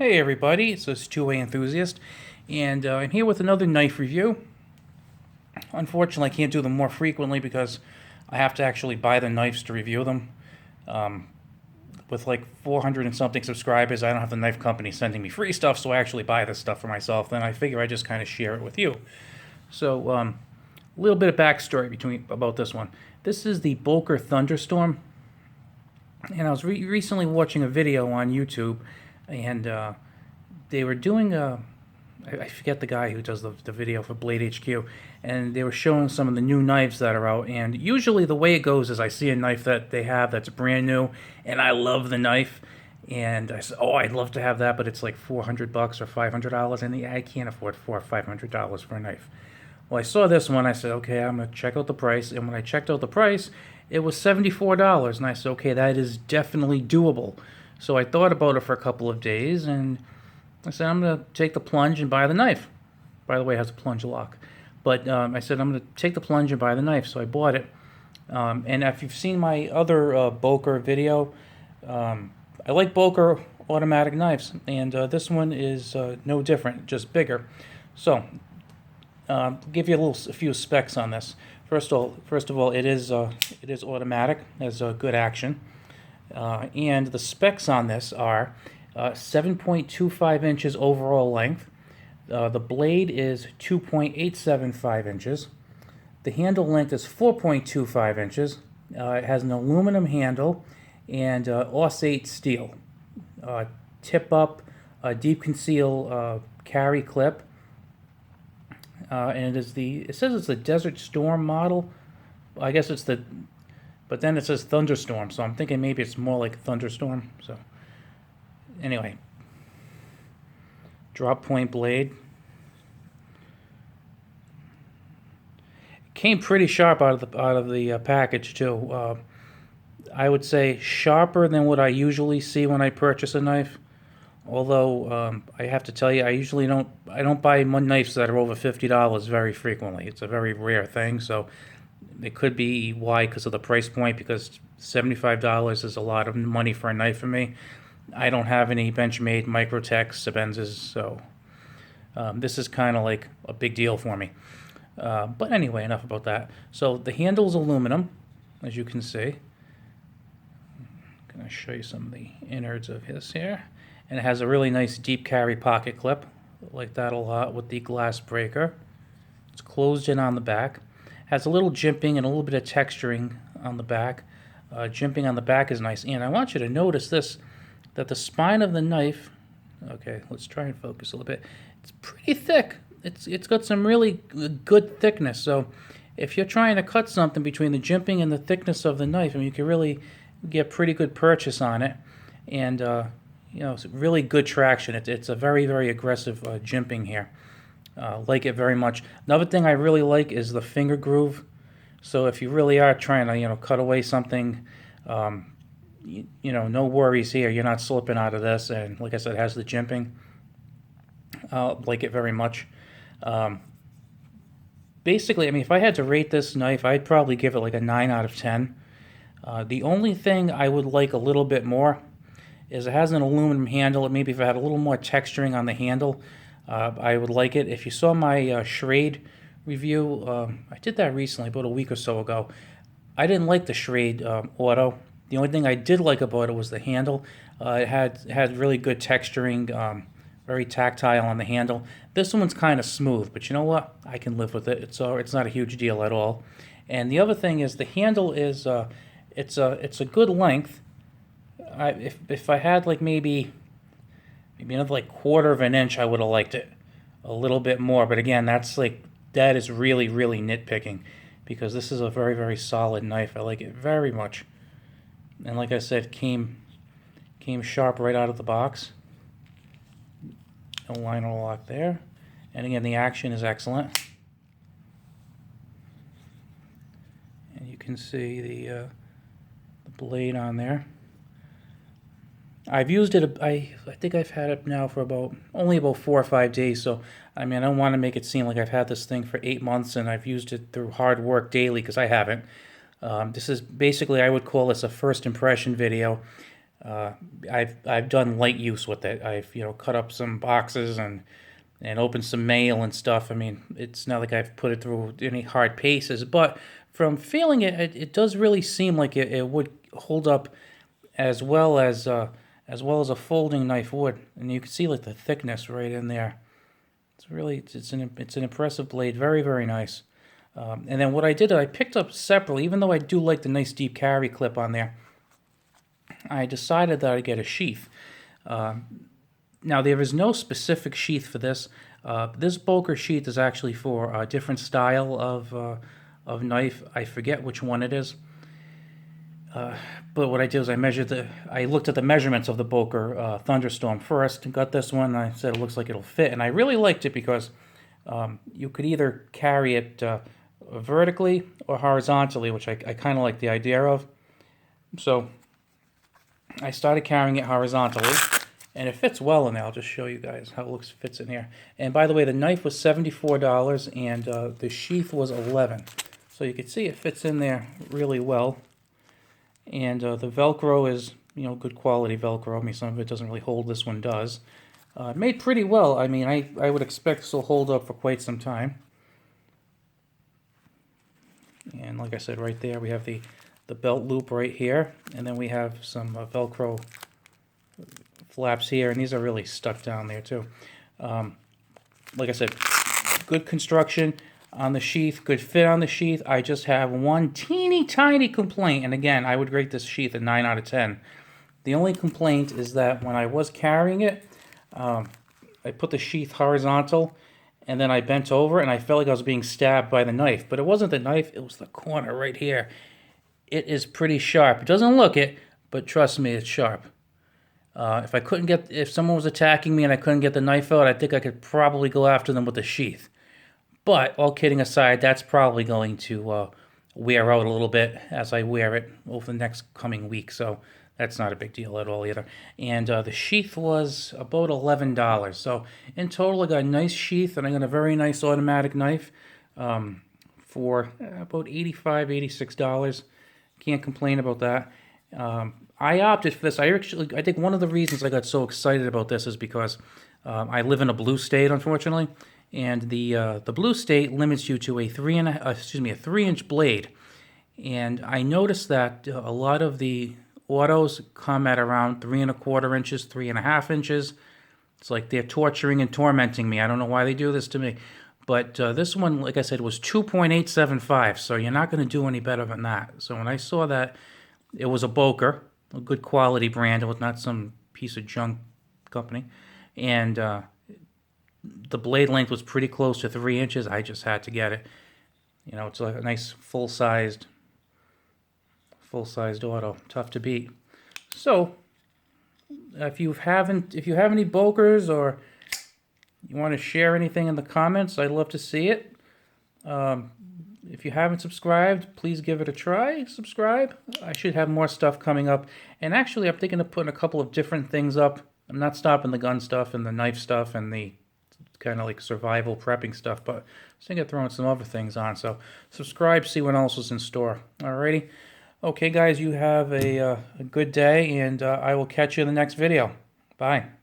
Hey everybody, it's this two-way enthusiast, and I'm here with another knife review. Unfortunately, I can't do them more frequently because I have to actually buy the knives to review them. With like 400 and something subscribers, I don't have the knife company sending me free stuff, so I actually buy this stuff for myself. Then I figure I just kind of share it with you. So, a little bit of backstory about this one. This is the Boker Thunder Storm, and I was recently watching a video on YouTube, and they were doing I forget the guy who does the video for Blade HQ, and they were showing some of the new knives that are out. And usually the way it goes is I see a knife that they have that's brand new, and I love the knife, and I said, "Oh, I'd love to have that," but it's like $400 or $500, and I can't afford $400 or $500 for a knife. Well, I saw this one. I said, "Okay, I'm gonna check out the price." And when I checked out the price, it was $74, and I said, "Okay, that is definitely doable." So I thought about it for a couple of days, and I said, I'm going to take the plunge and buy the knife. By the way, it has a plunge lock. But I said, I'm going to take the plunge and buy the knife. So I bought it. And if you've seen my other Boker video, I like Boker automatic knives. And this one is no different, just bigger. So I'll give you a few specs on this. First of all, it is automatic, has good action. And the specs on this are 7.25 inches overall length. The blade is 2.875 inches. The handle length is 4.25 inches. It has an aluminum handle and Aus-8 steel. Tip up, deep conceal carry clip. And it says it's the Desert Storm model. I guess it's but then it says Thunderstorm, so I'm thinking maybe it's more like Thunderstorm. So anyway, drop point blade. It came pretty sharp out of the package too. I would say sharper than what I usually see when I purchase a knife. Although I have to tell you, I don't buy knives that are over $50 very frequently. It's a very rare thing, so it could be why, because of the price point, because $75 is a lot of money for a knife for me. I don't have any Benchmade, Microtech, Sebenzas, so this is kind of like a big deal for me. But anyway, enough about that. So the handle's aluminum, as you can see. I'm going to show you some of the innards of his here. And it has a really nice deep carry pocket clip. I like that a lot with the glass breaker. It's closed in on the back. Has a little jimping and a little bit of texturing on the back. Jimping on the back is nice. And I want you to notice this, that the spine of the knife, okay, let's try and focus a little bit. It's pretty thick. It's got some really good thickness. So if you're trying to cut something between the jimping and the thickness of the knife, I mean, you can really get pretty good purchase on it. And, it's really good traction. It's a very, very aggressive jimping here. Like it very much. Another thing I really like is the finger groove. So if you really are trying to, cut away something, no worries here. You're not slipping out of this. And like I said, it has the jimping. Like it very much. Basically, I mean, if I had to rate this knife, I'd probably give it like a 9 out of 10. The only thing I would like a little bit more is it has an aluminum handle. Maybe if it had a little more texturing on the handle, I would like it. If you saw my Schrade review, I did that recently, about a week or so ago. I didn't like the Schrade Auto. The only thing I did like about it was the handle. It had really good texturing, very tactile on the handle. This one's kind of smooth, but you know what? I can live with it. It's not a huge deal at all. And the other thing is the handle is it's a good length. If I had like maybe another like quarter of an inch, I would have liked it a little bit more. But again, that is really, really nitpicking, because this is a very, very solid knife. I like it very much. And like I said, came sharp right out of the box. No liner lock there. And again, the action is excellent. And you can see the blade on there. I've used it. I think I've had it now for only about 4 or 5 days. So I mean, I don't want to make it seem like I've had this thing for 8 months and I've used it through hard work daily, because I haven't. This is basically, I would call this a first impression video. I've done light use with it. I've cut up some boxes and opened some mail and stuff. I mean, it's not like I've put it through any hard paces, but from feeling it, it does really seem like it would hold up as well as a folding knife would. And you can see like the thickness right in there. It's an impressive blade, very, very nice. And then what I did, I picked up separately, even though I do like the nice deep carry clip on there. I decided that I'd get a sheath. Now there is no specific sheath for this. This Boker sheath is actually for a different style of knife. I forget which one it is. But what I did was I looked at the measurements of the Boker Thunder Storm first, got this one, and I said it looks like it'll fit. And I really liked it because you could either carry it vertically or horizontally, which I kind of like the idea of. So I started carrying it horizontally, and it fits well in there. I'll just show you guys how it fits in here. And by the way, the knife was $74, and the sheath was $11. So you can see it fits in there really well. And the Velcro is, good quality Velcro. I mean, some of it doesn't really hold. This one does. Made pretty well. I mean, I would expect this will hold up for quite some time. And like I said, right there we have the belt loop right here, and then we have some Velcro flaps here, and these are really stuck down there too. Like I said, good construction on the sheath, good fit on the sheath. I just have one teeny tiny complaint, and again, I would rate this sheath a 9 out of 10. The only complaint is that when I was carrying it, I put the sheath horizontal, and then I bent over, and I felt like I was being stabbed by the knife. But it wasn't the knife, it was the corner right here. It is pretty sharp. It doesn't look it, but trust me, it's sharp. If someone was attacking me and I couldn't get the knife out, I think I could probably go after them with the sheath. But all kidding aside, that's probably going to wear out a little bit as I wear it over the next coming week. So that's not a big deal at all either. And the sheath was about $11. So in total, I got a nice sheath, and I got a very nice automatic knife for about $85, $86. Can't complain about that. I opted for this. I think one of the reasons I got so excited about this is because I live in a blue state, unfortunately, and the blue state limits you to a 3-inch blade. And I noticed that a lot of the autos come at around 3 1/4 inches, 3.5 inches. It's like they're torturing and tormenting me. I don't know why they do this to me. But this one, like I said, was 2.875, so you're not going to do any better than that. So when I saw that it was a Boker, a good quality brand, it was not some piece of junk company, and the blade length was pretty close to 3 inches, I just had to get it. It's like a nice full-sized auto, tough to beat. So if you have any Bokers, or you want to share anything in the comments, I'd love to see it. If you haven't subscribed, please give it a try. Subscribe. I should have more stuff coming up. And actually, I'm thinking of putting a couple of different things up. I'm not stopping the gun stuff and the knife stuff and the kind of like survival prepping stuff, but I'm thinking of throwing some other things on. So subscribe, see what else is in store. Alrighty. Okay, guys, you have a good day, and I will catch you in the next video. Bye.